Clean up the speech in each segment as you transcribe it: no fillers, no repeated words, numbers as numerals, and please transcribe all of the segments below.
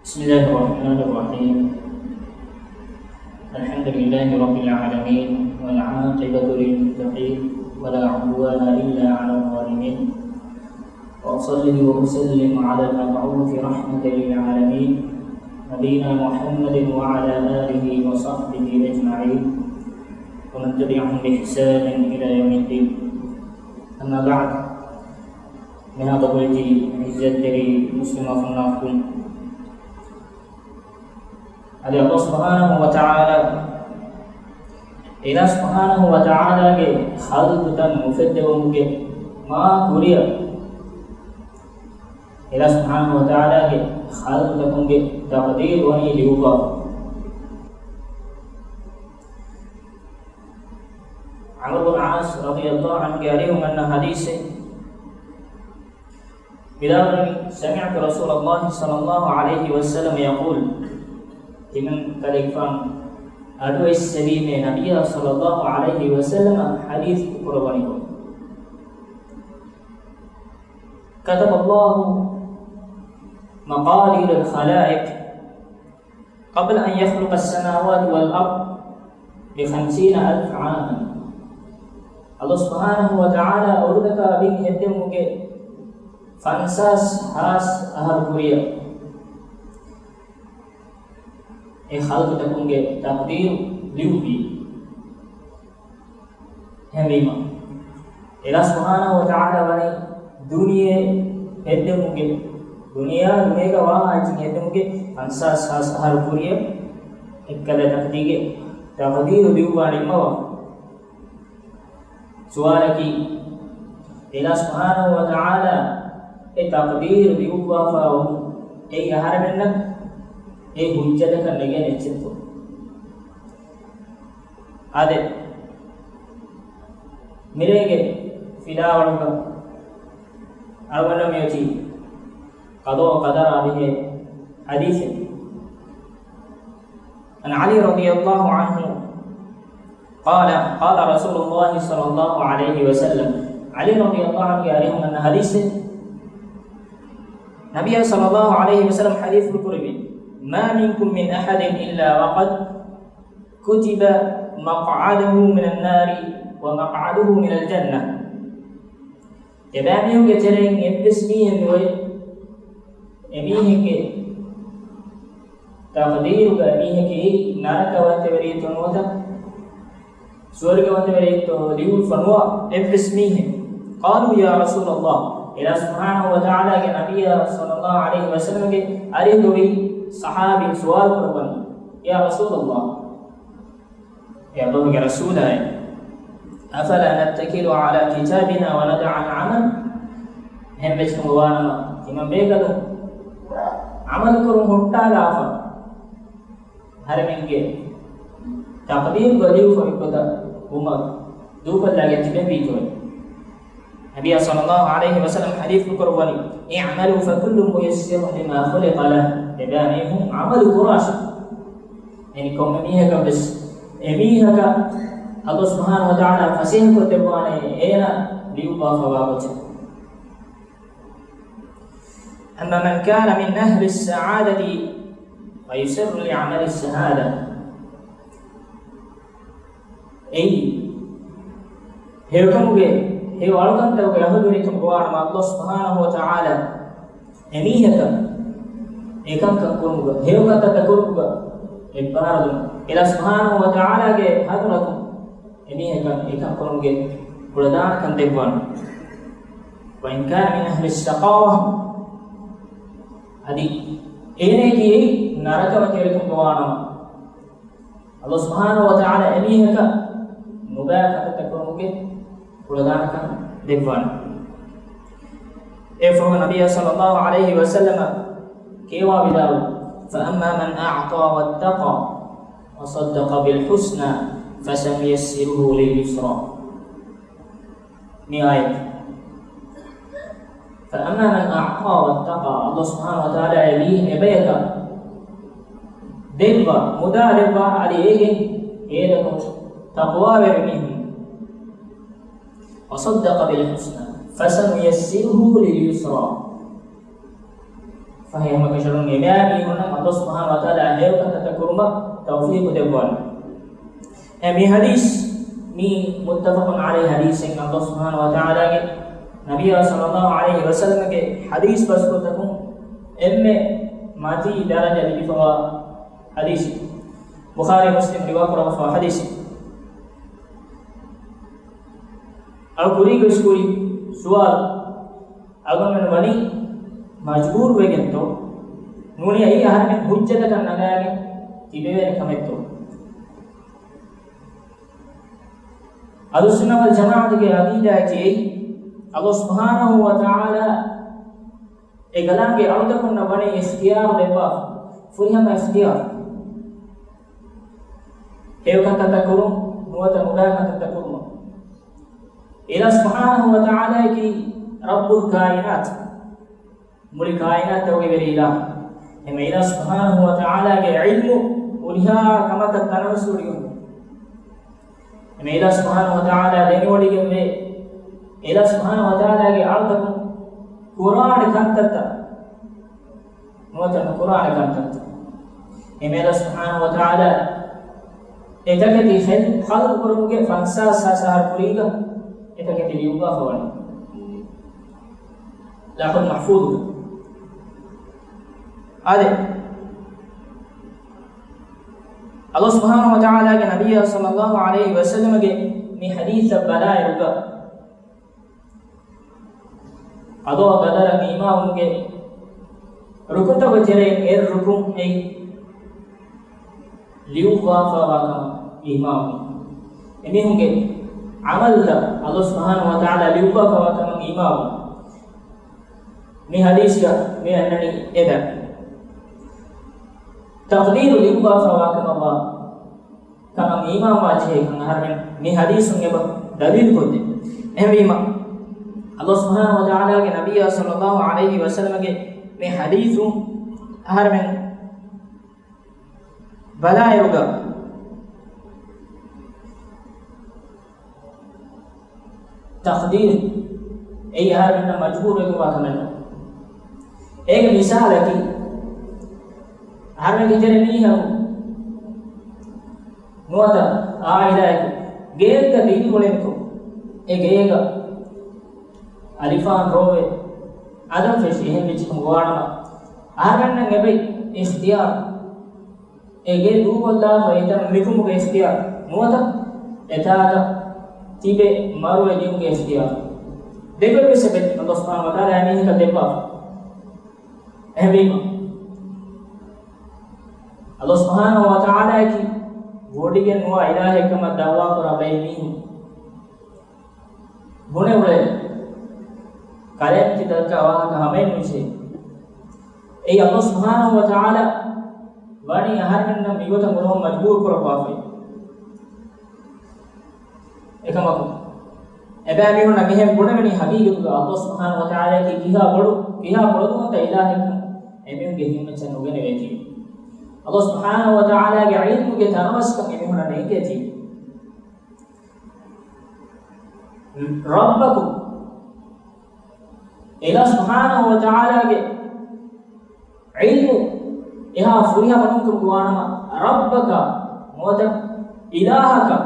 بسم الله الرحمن الرحيم. الحمد لله رب العالمين والعاقبة للمتقين ولا عدوان إلا على الظالمين، وأصلي وأسلم على المبعوث رحمة للعالمين نبينا محمد وعلى آله وصحبه أجمعين ومن تبعهم بإحسان إلى يوم الدين. أما بعد، Minha boleh izat dari muslimah pun ada Allah Subhanahu wa Ta'ala. Allah Subhanahu wa Ta'ala ke khalqatan mufaddawan ke ma kuriya. Allah Subhanahu wa Ta'ala ke khalqatan ke taqdir wa liuba. Amr bin As radhiyallahu anhu قالهم أن حديث بلال سمعت رسول الله صلى الله عليه وسلم يقول من كلفان أدوى السبيل نبي صلى الله عليه وسلم حديث قربانه كتب الله مقادير الخلائق قبل أن يخلق السماوات والأرض ب50,000 عام. الله سبحانه وتعالى أردك به يدمك فانساس هاس أهل كوريا خلق تكونගේ تقدير ليوبي හැමීම Allah Subhanahu wa Ta'ala වනේ දුනියේ හෙද්දමුගේ දුනියා මේක වාහාචි හෙද්දමුගේ فانساس هاس أهل كوريا එක්කල තකදීගේ تقدير ليوبානිමව سوالكي Allah Subhanahu wa Ta'ala تقدير بيوقفا اي هرمنك اي حجتك نگه نچتو ade mirege fidawaluka arwana meti qado qadara bihi hadith an Ali radhiyallahu anhu قال رسول الله صلى الله عليه وسلم علي رضي الله عنه يعلم ان حديث Nabi sallallahu alaihi wasallam hadis berkurbi, "Ma minkum min ahadin illa waqad kutiba maq'aduhu minan nari wa maq'aduhu minal jannah." Jabamiu ke tereng epismi noy emihi ke taqdir ga emihi ke naraka wate beri tonota swarga wate beri to liu fanwa epismi qalu ya Rasulullah. Allah Subhanahu wa Ta'ala ke Nabi sallallahu alaihi wasallam ke are doi sahabi sawal karwan, ya Rasulullah, ya Allah ke Rasul hai, afala nattakilu ala kitabina wa nad'a al-amal. Hembech kumwana imam begadu amal kurum hutta lafa harmenge taqdir galiu farikota umar dufal lage tibe bitoy. Nabi sallallahu alaihi wasallam hadis berkurwani, i'malu fa kullu muyassir lima khuliqa lah. Jabanihu amal qurasha. Yani kaum emiha ka bes emiha ka Allah Subhanahu wa Ta'ala fasih ko tebane ena liuba fawabacha. Amma man kana min ahli as-sa'adati wa yusirru li'amali as-sa'ada. Hekamuge he walkanta ko yahuduni tum gowana Allah Subhanahu wa Ta'ala emihaka ekanka konuga hewata takonuga eparadu ila Subhanahu wa Ta'ala ge hadratu emihaka ekan konuge kuladana kan debwan wa in kana min ahli as-saqawa adi enegi naraka materi tum gowana Allah Subhanahu wa Ta'ala emihaka mubaka takonuge kuladana devan efo Nabi sallallahu alaihi wasallam kewa bidaw fa amma man a'ta wattaqa wa saddaqa bil husna fasayassiruhu lil yusra. Ni ayat fa amma man a'ta wattaqa Allah Subhanahu wa Ta'ala ali ebayaka deva mudaleva ali ege ko taqwa vermi وصدق بالحسنى فسنيسره لليسرى فهي مكشرون إمامي هنا الله سبحانه وتعالى هيوك تتكرم توفيق دبوان أمي حديث مي متفق عليه حديث إن الله سبحانه وتعالى نبي صلى الله عليه وسلم के حديث बस को तकूं इनमें माती दराजा लिखा हुआ हदीस बुखारी मुस्लिम रिवायत हुआ हदीस अब पूरी को कोई सवाल अगर मैं बनी मजबूर हुए तो नूनी आई हर में हुज्जत करना गया कि तिबे ने कमें तो अहलुस्सुन्नह वल जमाअत के अकीदा है कि अल्लाह सुब्हानहु व तआला ए गलाम के औद को न बने इख्तियार देवा फुरिया में इख्तियार हेव का तकरुम हुआ तमुला का तकरुम इला सुब्हानहु व तआला की रब्बुल कायनात मुल कायनात तो के इला हम इला सुब्हानहु व तआला के इल्म उलिया कमा का तनवसुरियो हम इला सुब्हानहु व तआला देने वाली के में इला सुब्हानहु व तआला के अर्थ को कुरान कंतता नोतन कुरान कंतता हम इला सुब्हानहु व तआला एतके खल्क करोगे फंसा सासहर पुरीगा एतके लियुगा फवन लाहुल महफूज आदे अल्लाह सुब्हानहु व तआला के नबी सल्लल्लाहु अलैहि वसल्लम के मी हदीस बलाए रुका अदो गदर मीमा उनके रुकुन तो बचरे एर रुकुन ए लियुवा फवाका इमाम इन्हीं होंगे अमल दा अल्लाह सुब्हानहु व तआला लियुवा फवाका इमाम मी हदीस का मी अन्ननी एदा तकदीर लियुवा फवाका अल्लाह कम इमाम वाजे हर में मी हदीस होंगे दलील को दे एमीमा अल्लाह सुब्हानहु व तआला के नबी सल्लल्लाहु अलैहि वसल्लम के में हदीस हर में बलाए होगा तकदीर ए हर में मजबूर है को बात में एक मिसाल है कि हर में कितने नहीं है नोता आइला है गेल का दीन बोले को एक गेगा अलिफान रोवे आदम फिश यह बिच गुआना आरगन ने भाई इख्तियार एगे दू वल्ला फैदा मिकुम के इख्तियार नोता एतादा तीबे मारो एलियम के इख्तियार देखो भी से अल्लाह सुब्हानहु व तआला ने का देवा एहबीम अल्लाह सुब्हानहु व तआला की बॉडी के नुआ इलाह कमा दावा पर बैनी गुणे उड़े कालेम की दरका वाह का हमें मुझे ए अल्लाह सुब्हानहु व तआला वाणी हर में मिगो तो गुनो मजबूर करो पाफे एकमा को एबे अभी हो नगे हम गुणे में हकीकत को अल्लाह सुब्हानहु व तआला की किहा बड़ो तो इलाह है एबे के हिम्मत से नोगे ने वेती अल्लाह सुब्हानहु व तआला के इल्म के तनवस का एबे होना नहीं के थी रब्बकुम इला सुब्हानहु व तआला के इल्म यहां फुरिया बनूं तुम गुआना रब्बका मोद इलाहका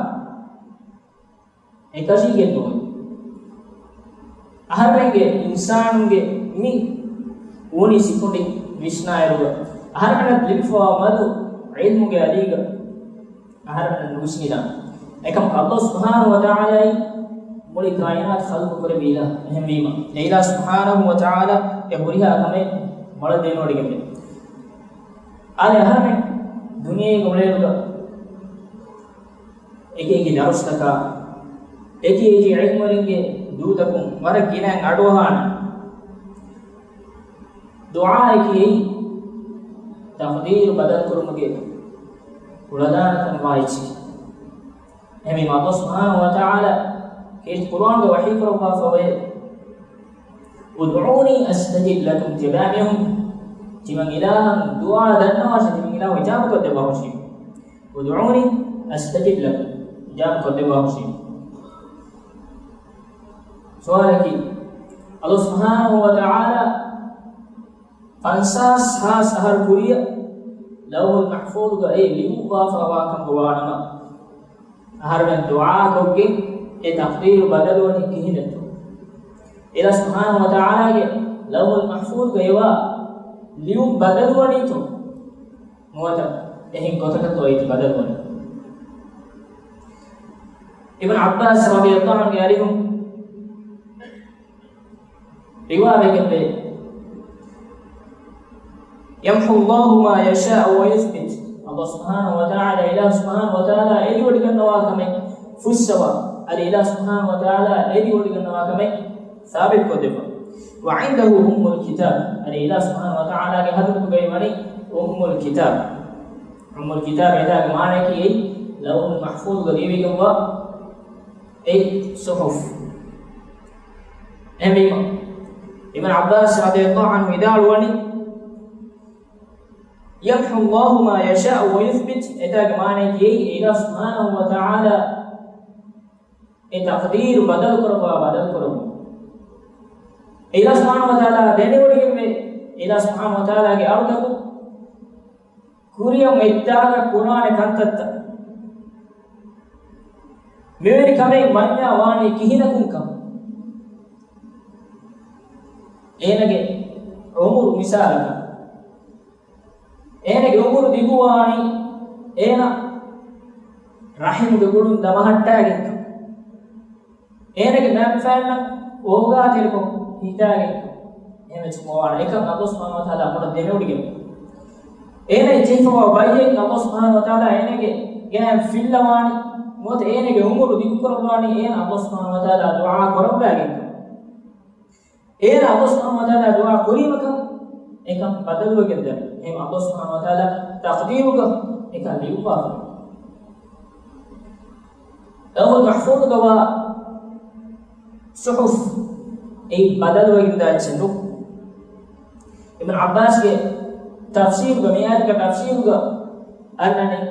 एकसी के तो अहरेंगे इंसान के मी ओनी सिकोंडी विष्णायरुगा अहरन लिफा मदु इल्म के अलीगा अहरन नुस्निदा एकम अल्लाह सुब्हानहु व तआला मुली कायनात खल्क करे बीला अहमीमा इला सुब्हानहु व तआला ये बुरिया हमें मळ देनोडिगे आले हर में दुनिया के उड़ेगा एक दरस तका एक इल्म लेंगे दूतकुम वर गिना अडोहान दुआ की तकदीर बदल करुमगे उड़दान तनवाइची एमी अल्लाह सुब्हानहु व तआला के कुरान का वही करो फवे उदऊनी अस्तजिब लकुम जबामिहum जिमन इलाह दुआ दन्ना वाश जिमन इलाह इजाब को दे बावशी उदऊनी अस्तजिब लकुम इजाब को दे बावशी सवाल है कि अल्लाह सुब्हानहु व तआला فانساس هاس أهر كوريا لوح المحفوظ قال ليوبا فواكم قوانما أهر من دعاء كوكي تقدير بدلوني كهنتو إلى سبحانه وتعالى لوح المحفوظ قيوا ليوب بدلوني تو موتا إهين قطعة تويت بدلوني ابن عباس رضي الله عنه قالهم رواية كبير يمحو الله ما يشاء ويثبت الله سبحانه وتعالى إله سبحانه وتعالى إلي ودقن نواكمي فسوا الإله سبحانه وتعالى إلي ودقن نواكمي ثابت كذبا وعنده أم الكتاب الإله سبحانه وتعالى كهذا بقيماني أم الكتاب أم الكتاب إذا معنى كي لو المحفوظ قريبي كوا أي صحف ابن عباس رضي الله عنه إذا الواني يمحو الله ما يشاء ويثبت إذا معنى كي إله سبحانه وتعالى تقدير بدل كربا إله سبحانه وتعالى ديني ودقم إله سبحانه وتعالى كي أرضه كوريا ميتاغا قرآن كنتت මෙවැනි කමෙන් මඤ්ඤා වාණී කිහිනකුම් කම ඒනගේ උමුරු මිසාලක ඒනගේ උමුරු දිගුවාණී ඒන රහිමුගේ ගුඩුන් දමහට්ටාගෙන් ඒනගේ මෑම්ෆෑන්න ඕගාතිරකෝ හිතාගෙන් එහෙම චුමවාණ එක අල්ලාහ් සුබ්හානහු වතාලා අපට දෙනෙවුඩිගෙන් ඒනේ ජීෆවා බයියෙන් අල්ලාහ් සුබ්හානහු වතාලා ඒනගේ ගෑම් ෆිල්ලවාණී මොත ඒනගේ උමුරු දිගු කරවාණී ඒන අල්ලාහ් සුබ්හානහු වතාලා දුආ කරවලාගෙන් ඒන අල්ලාහ් සුබ්හානහු වතාලා දුආ කුරීමක එක බදලුවගෙන්ද එහෙම අල්ලාහ් සුබ්හානහු වතාලා තක්දීරුක එක ලියුවා ලෞහුල් මහ්ෆූዝ ගවා සුහුෆ් ඒ බදලුවගෙන්ද චනු ඉබ්න් අබ්බාස් ගේ තෆ්සීර් ගමියාත් ක තෆ්සීර් ग අන්නනේ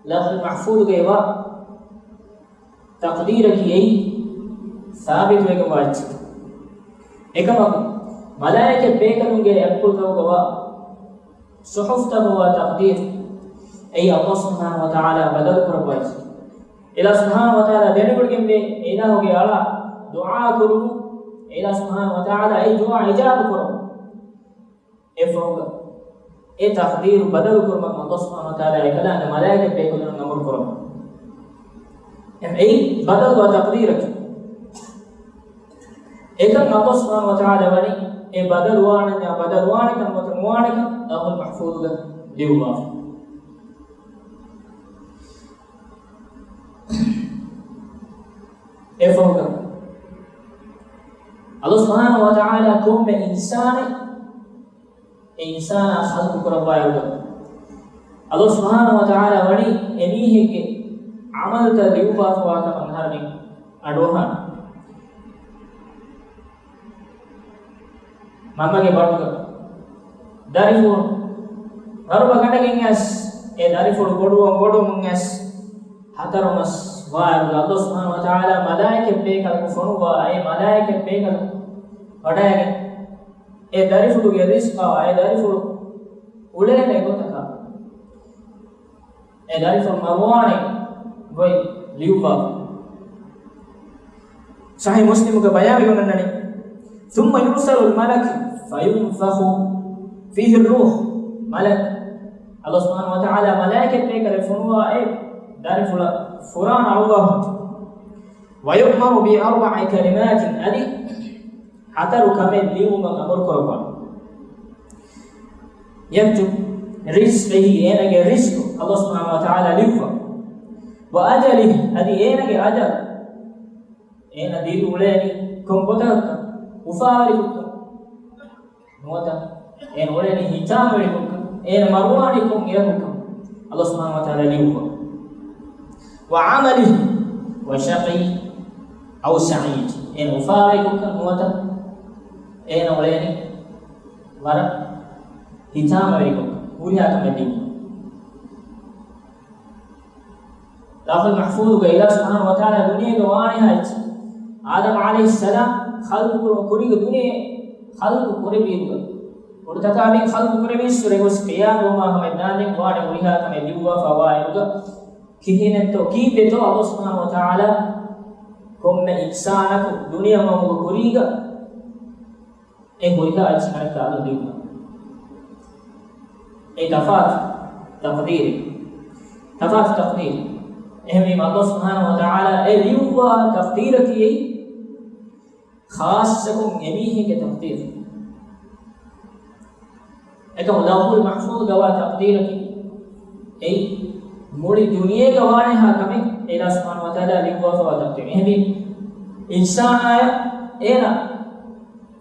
लौह महफूज गएवा तकदीर की यही साबित वेग वाच एकम मलाइके बेकनुगे अकुल गवा सुहुफ तबवा तकदीर ऐ अल्लाह सुब्हानहु व तआला बदल कर वाच इला सुब्हानहु व तआला देने बड़गे एना हो गया आला दुआ करू इला सुब्हानहु व तआला ऐ दुआ इजाब करो ए फोगा ए तकदीर बदल कर मत अल्लाह सुब्हानहु व तआला एकला ने मलाइके बेकनु नमर करो एम ए बदल व तकदीर एकम अल्लाह सुब्हानहु व तआला वनी ए बदल वाण का मत मुआण का लौहुल महफूज ग दिवा ए फोगा अल्लाह सुब्हानहु व तआला को में इंसान खल्क करवाएगा अल्लाह सुब्हानहु व तआला वणी एनीहे के अमल का लियुवा फवाका अंधार में अडोहा मामा के बात दारिफो हर बगड़ गेंगस ए दारिफो गोडो मंगस हतरमस वा अल्लाह सुब्हानहु व तआला मलाइके पेकल फनुवा ए मलाइके पेकल वडागे ए दारिफो गे रिस्का ए दारिफो उलेने गोतका ए दारिफो मवाने वही लियुवा सही मुस्लिम का बयान योनननी ثم يرسل الملك فينفخ فيه الروح ملك الله سبحانه وتعالى ملائكه بكر فنوا اي دارف فران الله ويؤمر باربع كلمات ادي حتر كمل اليوم امر قربا يكتب رزقه انك رزق الله سبحانه وتعالى لفا واجله ادي انك اجل ان دي اولاني كمبوتك ufaarikum nuwata en oleni hitamelikum en marwanikum ilakum Allah subhanahu wa ta'ala liuwa wa amalihi wa shaqi aw sa'id en ufaarikum nuwata en oleni wara hitamelikum uriya kamedi lafal mahfuz ga ilah subhanahu wa ta'ala dunia ga wani haj Adam alayhi salam خلق كوري दुनिया خلق كوري بيرو urtakamin khalqu kurevis suregos qiyamuma hamednanin waade uriha kame diwa fawairuga kihinetto kibeto Allah subhanahu wa ta'ala komme insanaku duniya mamuga kuriga e uriha ajsanaka alu diwa e tafat taqdir ehmi Allah subhanahu wa ta'ala e diwa taqdir ki खास सकूं यही है कि तकदीर एक लौहुल महफूज गवा तकदीर की ए मोड़ी दुनिया गवाने हा कमे अल्लाह सुब्हानहु व तआला लिखवा फवा तकदीर यही इंसान आया ए ना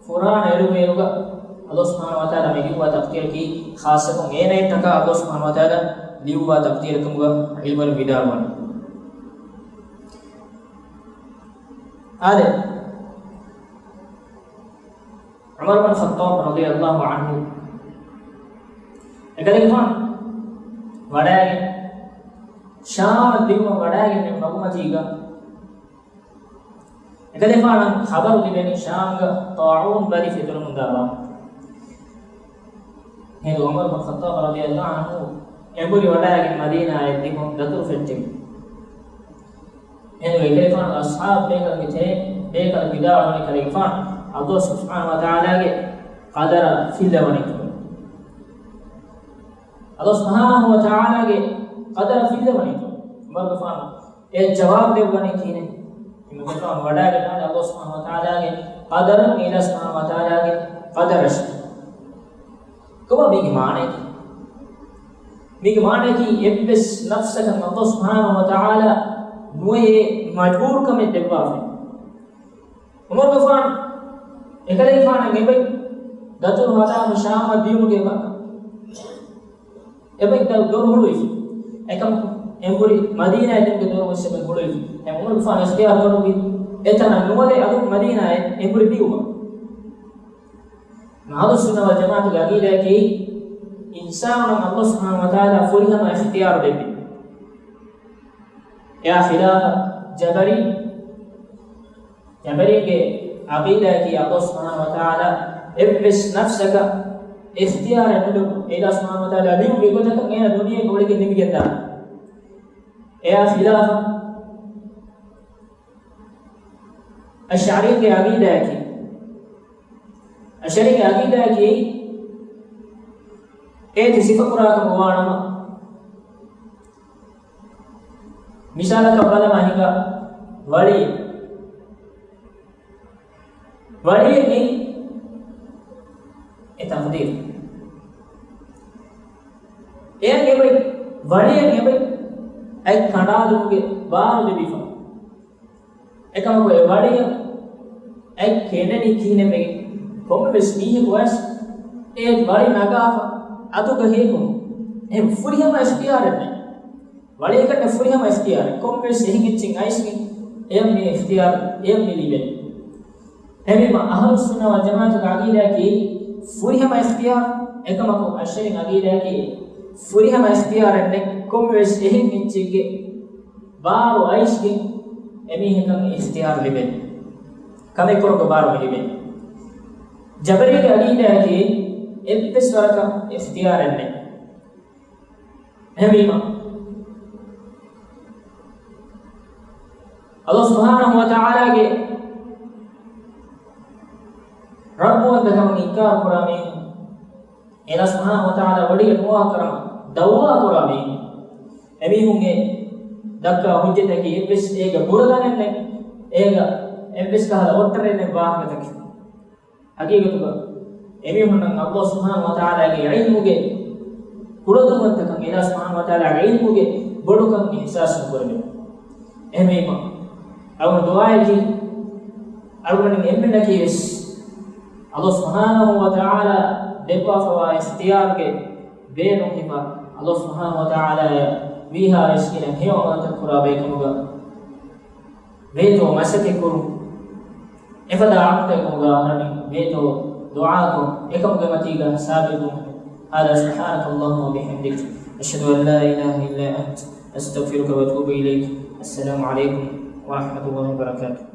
कुरान एरुगा अल्लाह सुब्हानहु व तआला में लिखवा तकदीर की खास सकूं ए नहीं टका अल्लाह सुब्हानहु व तआला लिखवा तकदीर कुंगा इल्म विदावन आदे उमर बिन खत्ताब रज़ियल्लाहु अन्हु එකදෙකම වඩාගෙන ශාම දිගම වඩාගෙන මගුමතිග එකදෙකම خبر දෙන්නේ ශාංග طاعون බරි ෆිතුරු මුදාවා හේ උමර් බින් ඛත්තාබ් රज़ියල්ලාහු අන්හු එඹුරි වඩාගෙන මදීනා එද්දිම දතුරු ෆෙට්ටි එනු එකදෙකම අස්හාබ් බේකල් විදාවනි කලේෆාන් Allah subhanahu wa ta'ala ke qadara fillawani Allah subhanahu wa ta'ala ke qadara fillawani marfan e jawab devani kine imekon wada ke Allah subhanahu wa ta'ala ke qadara ila subhanahu wa ta'ala ke qadarash koba mege maane ki ebbes nafsaka Allah subhanahu wa ta'ala nuye majbur kame devwa umar gafan එකලේ ෆාන ගෙබයි දතුරු හදා ශාම දියුණු ගෙබ එබයි දල් දොර හොළුයි එකම එම්බුරි මදීනා එදෙන් දොර වස්සෙ හොළුයි එම් උමර් ෆාන ස්තියා දොරුවි එතන නුවලේ අදු මදීනා එම්බුරි දියුම අහලු සුන්නා වල් ජමාඅත් ගේ අකීදා කි ඉන්සාන අල්ලාහ් සුබ්හානහු ව තාලා ෆුරිහම ඉඛතියාර දෙබි යා ඛිලාෆ ජබරි के अक़ीदा की अल्लाह सुब्हानहु व तआला इब्स नफ्सक इख्तियार नुदु अल्लाह सुब्हानहु व तआला लियु बिगोतक एना दुनिया गोಳಿಗೆ ನಿಮಗೆಂದ या खिलाफ अशअरी के अक़ीदा की ए सिफकुरा का वाणम मिसाल का बल माहिका वड़ी नहीं ए तकदीर ए के भाई वड़ी के भाई एक खड़ा दूंगे बार दिफा एक हम को वड़ी एक खेने नहीं कीने में कोम में स्नीह कोस एक वड़ी नगाफा अतो कहे को हम फुरिया में इख्तियार है वड़ी का फुरिया में इख्तियार कोम में सही की चिंगाइस की एम में इख्तियार एम में लिबे එබැවින් අහලු සුන්නා වල් ජමාඅත් අකීදා කි ෆුරිහම ඉඛතියාර් එකමක අෂරින් අකීදා කි ෆුරිහම ඉඛතියාර් එන්නේ කොම් වෙස් එහින් නිච්චිගේ බාරු අයිස්ගේ එමිහෙකම් ඉඛතියාර් ලිබෙන කමේ කරක බාරු ලිබෙන ජබරිගේ අකීදා කි එබ්බස් වරක ඉඛතියාර් එන්නේ එබැවින් අල්ලාහ් සුබ්හානහු ව තාලාගේ रब्बु तकम इनकार करामे अल्लाह सुब्हानहु व तआला वडी दुआ करम दवा करामे एमी हुंगे दक्का हुज्जत की एबिस एग बुरगाने एग एबिस का ओटरे ने बाह तक हकीकत को एमी हुन अल्लाह सुब्हानहु व तआला के इल्म के पुरदु मत तक अल्लाह सुब्हानहु व तआला के इल्म के बडुकम एहसास करमे एमी अव दुआ की अरवन एमन की Allah subhanahu wa ta'ala depa fawa ikhtiyar ke beno hipa Allah subhanahu wa ta'ala viha iskina hewa takura bekuga beto masake kuru efada akta kuga hani beto dua ko ekam ge matiga sabitu hada subhanakallahumma wa bihamdik ashhadu an la ilaha illa ant astaghfiruka wa atubu ilayk assalamu alaykum wa rahmatullahi wa barakatuh